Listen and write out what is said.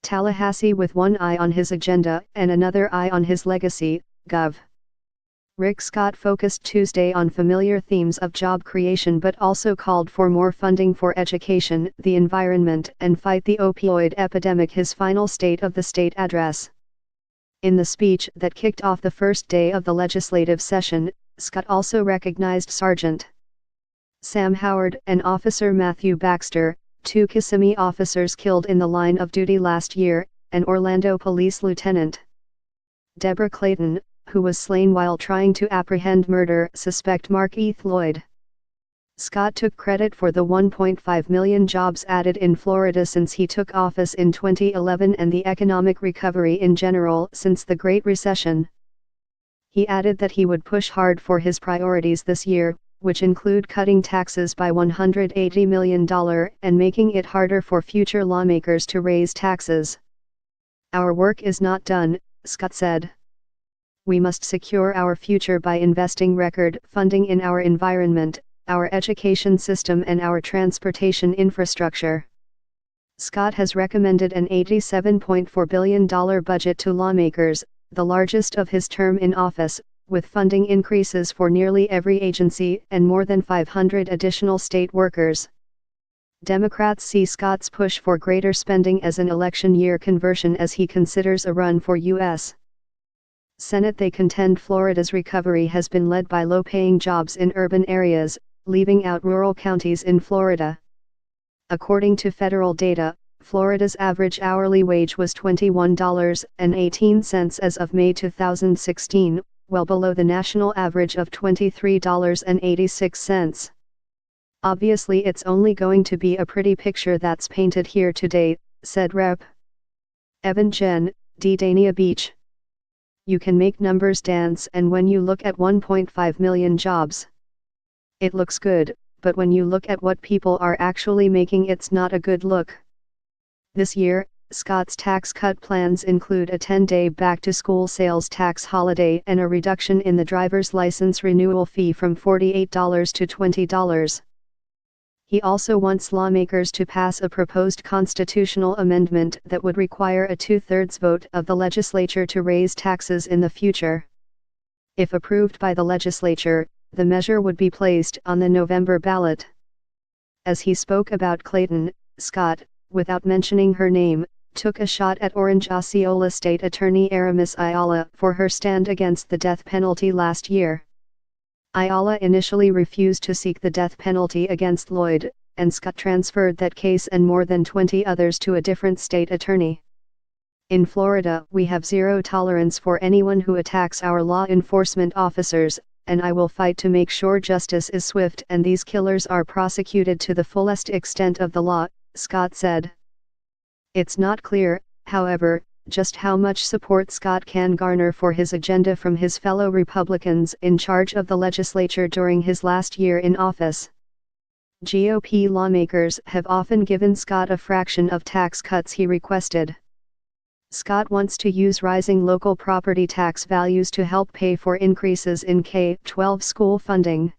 Tallahassee with one eye on his agenda and another eye on his legacy, Gov. Rick Scott focused Tuesday on familiar themes of job creation but also called for more funding for education, the environment, and fight the opioid epidemic. His final State of the State address. In the speech that kicked off the first day of the legislative session, Scott also recognized Sergeant Sam Howard and Officer Matthew Baxter, two Kissimmee officers killed in the line of duty last year, and Orlando Police Lieutenant Deborah Clayton, who was slain while trying to apprehend murder suspect Markeith Lloyd. Scott took credit for the 1.5 million jobs added in Florida since he took office in 2011 and the economic recovery in general since the Great Recession. He added that he would push hard for his priorities this year, which include cutting taxes by $180 million and making it harder for future lawmakers to raise taxes. "Our work is not done," Scott said. "We must secure our future by investing record funding in our environment, our education system and our transportation infrastructure." Scott has recommended an $87.4 billion budget to lawmakers, the largest of his term in office, with funding increases for nearly every agency and more than 500 additional state workers. Democrats see Scott's push for greater spending as an election year conversion as he considers a run for U.S. Senate. They contend Florida's recovery has been led by low-paying jobs in urban areas, leaving out rural counties in Florida. According to federal data, Florida's average hourly wage was $21.18 as of May 2016, well below the national average of $23.86. "Obviously it's only going to be a pretty picture that's painted here today," said Rep. Evan Jen, D. Dania Beach. "You can make numbers dance, and when you look at 1.5 million jobs, it looks good, but when you look at what people are actually making, it's not a good look." This year, Scott's tax cut plans include a 10-day back-to-school sales tax holiday and a reduction in the driver's license renewal fee from $48 to $20. He also wants lawmakers to pass a proposed constitutional amendment that would require a two-thirds vote of the legislature to raise taxes in the future. If approved by the legislature, the measure would be placed on the November ballot. As he spoke about Clayton, Scott, without mentioning her name, took a shot at Orange Osceola State Attorney Aramis Ayala for her stand against the death penalty last year. Ayala initially refused to seek the death penalty against Lloyd, and Scott transferred that case and more than 20 others to a different state attorney. "In Florida, we have zero tolerance for anyone who attacks our law enforcement officers, and I will fight to make sure justice is swift and these killers are prosecuted to the fullest extent of the law," Scott said. It's not clear, however, just how much support Scott can garner for his agenda from his fellow Republicans in charge of the legislature during his last year in office. GOP lawmakers have often given Scott a fraction of tax cuts he requested. Scott wants to use rising local property tax values to help pay for increases in K-12 school funding.